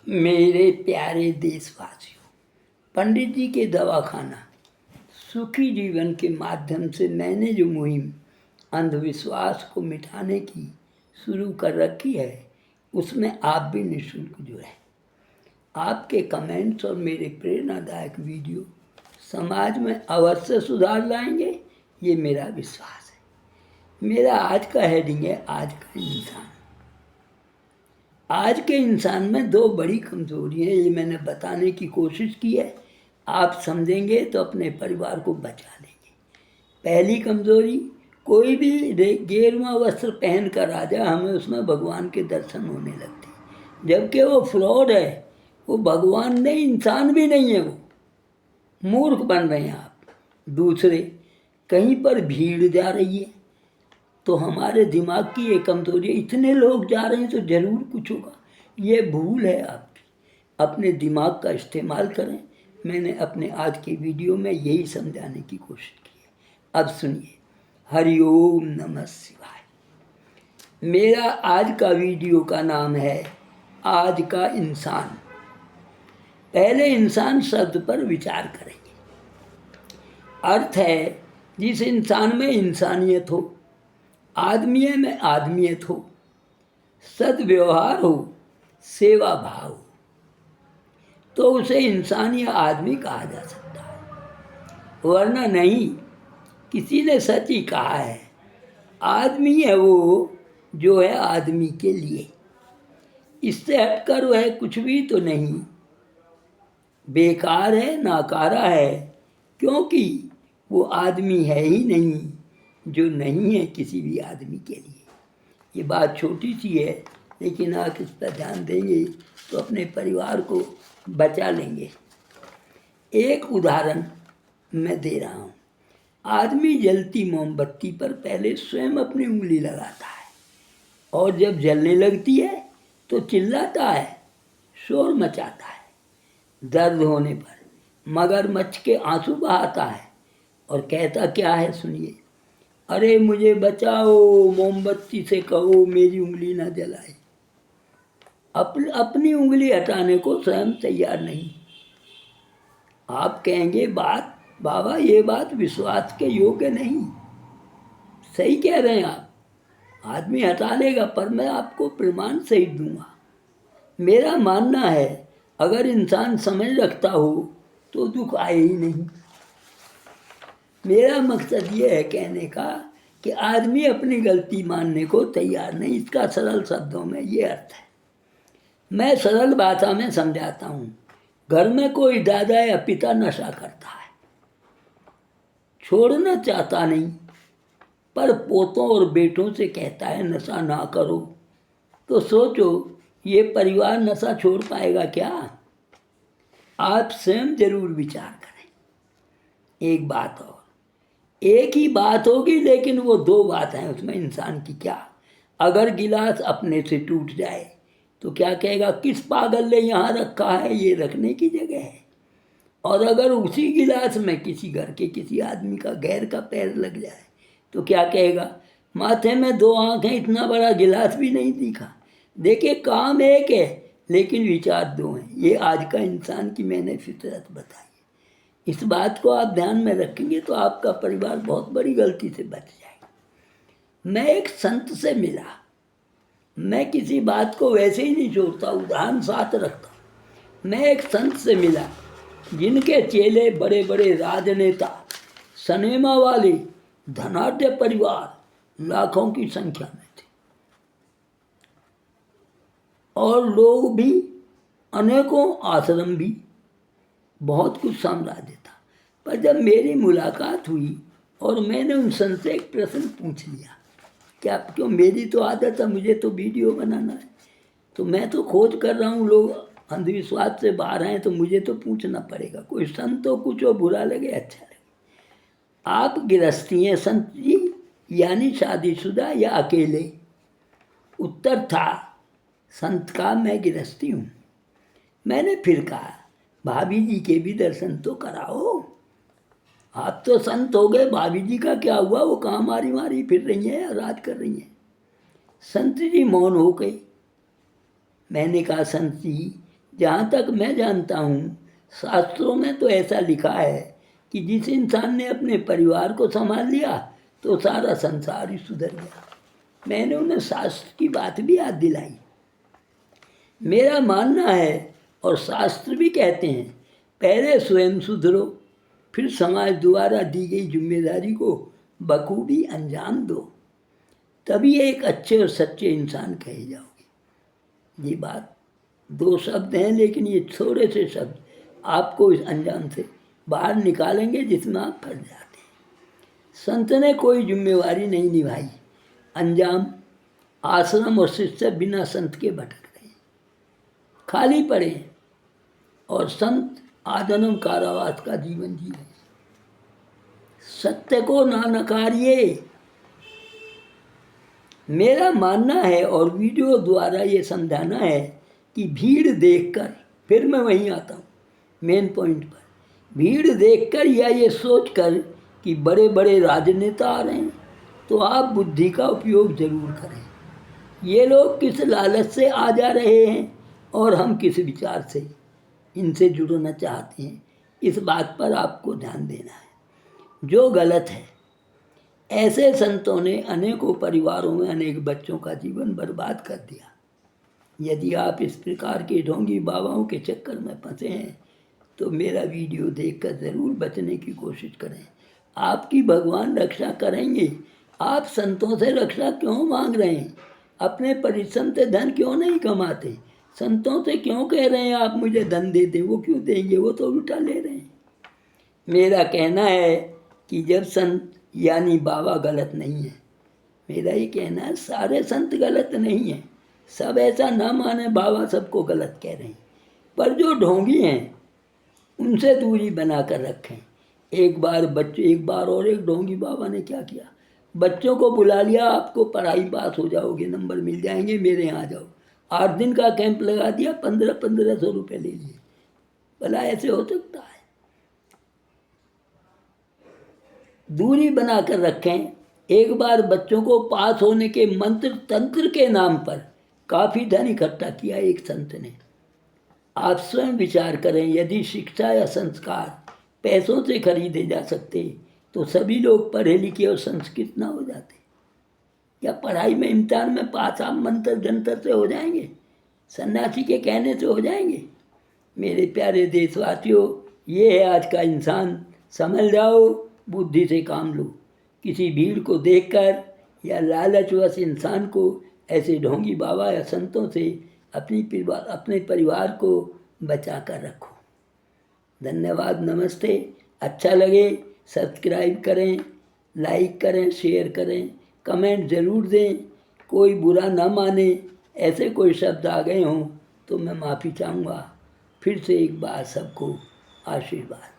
मेरे प्यारे देशवासियों, पंडित जी के दवाखाना सुखी जीवन के माध्यम से मैंने जो मुहिम अंधविश्वास को मिटाने की शुरू कर रखी है, उसमें आप भी निःशुल्क जुड़ें। आपके कमेंट्स और मेरे प्रेरणादायक वीडियो समाज में अवश्य सुधार लाएंगे, ये मेरा विश्वास है। मेरा आज का हेडिंग है आज का इंसान। आज के इंसान में दो बड़ी कमजोरी है, ये मैंने बताने की कोशिश की है। आप समझेंगे तो अपने परिवार को बचा लेंगे। पहली कमजोरी, कोई भी गेरुआ वस्त्र पहन कर आ जाए, हमें उसमें भगवान के दर्शन होने लगते हैं, जबकि वो फ्रॉड है। वो भगवान नहीं, इंसान भी नहीं है, वो मूर्ख बन रहे हैं आप। दूसरे, कहीं पर भीड़ जा रही है तो हमारे दिमाग की ये कमजोरी है, इतने लोग जा रहे हैं तो जरूर कुछ होगा। ये भूल है आपकी, अपने दिमाग का इस्तेमाल करें। मैंने अपने आज की वीडियो में यही समझाने की कोशिश की है। अब सुनिए। हरिओम नमः शिवाय। मेरा आज का वीडियो का नाम है आज का इंसान। पहले इंसान शब्द पर विचार करेंगे। अर्थ है जिस इंसान में इंसानियत हो, आदमीय में आदमियत हो, सद्व्यवहार हो, सेवा भाव हो, तो उसे इंसान या आदमी कहा जा सकता है, वरना नहीं। किसी ने सच ही कहा है, आदमी है वो जो है आदमी के लिए, इससे हटकर वह कुछ भी तो नहीं, बेकार है, नाकारा है, क्योंकि वो आदमी है ही नहीं जो नहीं है किसी भी आदमी के लिए। ये बात छोटी सी है, लेकिन आप इस पर ध्यान देंगे तो अपने परिवार को बचा लेंगे। एक उदाहरण मैं दे रहा हूँ। आदमी जलती मोमबत्ती पर पहले स्वयं अपनी उंगली लगाता है, और जब जलने लगती है तो चिल्लाता है, शोर मचाता है। दर्द होने पर मगरमच्छ के आंसू बहाता है और कहता क्या है, सुनिए। अरे मुझे बचाओ, मोमबत्ती से कहो मेरी उंगली ना जलाए। अपनी उंगली हटाने को स्वयं तैयार नहीं। आप कहेंगे बाबा ये बात विश्वास के योग्य नहीं। सही कह रहे हैं आप, आदमी हटा लेगा, पर मैं आपको प्रमाण सहित दूंगा। मेरा मानना है अगर इंसान समझ रखता हो तो दुख आए ही नहीं। मेरा मकसद ये है कहने का कि आदमी अपनी गलती मानने को तैयार नहीं। इसका सरल शब्दों में ये अर्थ है। मैं सरल भाषा में समझाता हूँ। घर में कोई दादा या पिता नशा करता है, छोड़ना चाहता नहीं, पर पोतों और बेटों से कहता है नशा ना करो, तो सोचो ये परिवार नशा छोड़ पाएगा क्या? आप स्वयं जरूर विचार करें। एक बात और, एक ही बात होगी लेकिन वो दो बातें हैं उसमें, इंसान की क्या। अगर गिलास अपने से टूट जाए तो क्या कहेगा, किस पागल ने यहाँ रखा है, ये रखने की जगह है। और अगर उसी गिलास में किसी घर के किसी आदमी का गैर का पैर लग जाए तो क्या कहेगा, माथे में दो आँख हैं, इतना बड़ा गिलास भी नहीं दिखा। देखिए काम एक है लेकिन विचार दो हैं। ये आज का इंसान की मैंने फितरत बताई। इस बात को आप ध्यान में रखेंगे तो आपका परिवार बहुत बड़ी गलती से बच जाएगा। मैं एक संत से मिला, मैं किसी बात को वैसे ही नहीं छोड़ता, उदाहरण साथ रखता। मैं एक संत से मिला जिनके चेले बड़े बड़े राजनेता, सनेमा वाले, धनाढ्य परिवार लाखों की संख्या में थे, और लोग भी अनेकों, आश्रम भी, बहुत कुछ साम्राज्य था। पर जब मेरी मुलाकात हुई और मैंने उन संत से एक प्रश्न पूछ लिया, क्या क्यों मेरी तो आदत है, मुझे तो वीडियो बनाना है, तो मैं तो खोज कर रहा हूँ, लोग अंधविश्वास से बाहर हैं तो मुझे तो पूछना पड़ेगा। कोई संत हो, कुछ हो, बुरा लगे अच्छा लगे। आप गृहस्थी हैं संत जी, यानी शादीशुदा या अकेले? उत्तर था संत का, मैं गृहस्थी हूँ। मैंने फिर कहा, भाभी जी के भी दर्शन तो कराओ। आप तो संत हो गए, भाभी जी का क्या हुआ? वो कहाँ मारी मारी फिर रही है, राज कर रही हैं। संत जी मौन हो गए। मैंने कहा, संत जी जहाँ तक मैं जानता हूँ, शास्त्रों में तो ऐसा लिखा है कि जिस इंसान ने अपने परिवार को संभाल लिया तो सारा संसार ही सुधर गया। मैंने उन्हें शास्त्र की बात भी याद दिलाई। मेरा मानना है और शास्त्र भी कहते हैं, पहले स्वयं सुधरो, फिर समाज द्वारा दी गई जिम्मेदारी को बखूबी अंजाम दो, तभी एक अच्छे और सच्चे इंसान कहे जाओगे। ये बात 2 शब्द हैं, लेकिन ये थोड़े से शब्द आपको इस अंजाम से बाहर निकालेंगे जिसमें आप फंस जाते हैं। संत ने कोई जिम्मेवारी नहीं निभाई, अंजाम आश्रम और शिष्य बिना संत के भटक रहे, खाली पड़े हैं, और संत आजन्म कारावास का जीवन जी रहे। सत्य को ना नकारिए, मेरा मानना है और वीडियो द्वारा ये समझाना है कि भीड़ देखकर, फिर मैं वहीं आता हूँ मेन पॉइंट पर, भीड़ देखकर या ये सोचकर कि बड़े बड़े राजनेता आ रहे हैं तो आप बुद्धि का उपयोग जरूर करें। ये लोग किस लालच से आ जा रहे हैं और हम किस विचार से इनसे जुड़ना चाहते हैं, इस बात पर आपको ध्यान देना है। जो गलत है, ऐसे संतों ने अनेकों परिवारों में अनेक बच्चों का जीवन बर्बाद कर दिया। यदि आप इस प्रकार के ढोंगी बाबाओं के चक्कर में फंसे हैं तो मेरा वीडियो देखकर ज़रूर बचने की कोशिश करें। आपकी भगवान रक्षा करेंगे। आप संतों से रक्षा क्यों मांग रहे हैं? अपने परिश्रम से धन क्यों नहीं कमाते? संतों से क्यों कह रहे हैं आप मुझे धन दे दें? वो क्यों देंगे? वो तो उल्टा ले रहे हैं। मेरा कहना है कि जब संत यानी बाबा गलत नहीं है, मेरा ये कहना है सारे संत गलत नहीं हैं, सब ऐसा ना माने बाबा सबको गलत कह रहे हैं, पर जो ढोंगी हैं उनसे दूरी बना कर रखें। एक बार और एक ढोंगी बाबा ने क्या किया, बच्चों को बुला लिया, आपको पढ़ाई पास हो जाओगे, नंबर मिल जाएंगे, मेरे यहाँ आ जाओ। 8 दिन का कैंप लगा दिया, 1500 रुपये ले लिए। भला ऐसे हो सकता है? दूरी बना कर रखें। एक बार बच्चों को पास होने के मंत्र तंत्र के नाम पर काफ़ी धन इकट्ठा किया एक संत ने। आप स्वयं विचार करें, यदि शिक्षा या संस्कार पैसों से खरीदे जा सकते तो सभी लोग पढ़े लिखे और संस्कृत ना हो जाते? या पढ़ाई में इम्तिहान में पास आप मंत्र जंतर से हो जाएंगे? सन्यासी के कहने से हो जाएंगे? मेरे प्यारे देशवासियों, ये है आज का इंसान। समझ जाओ, बुद्धि से काम लो। किसी भीड़ को देखकर या लालचवश इंसान को ऐसे ढोंगी बाबा या संतों से अपने परिवार को बचा कर रखो। धन्यवाद, नमस्ते। अच्छा लगे सब्सक्राइब करें, लाइक करें, शेयर करें, कमेंट ज़रूर दें। कोई बुरा ना माने, ऐसे कोई शब्द आ गए हों तो मैं माफ़ी चाहूँगा। फिर से एक बार सबको आशीर्वाद।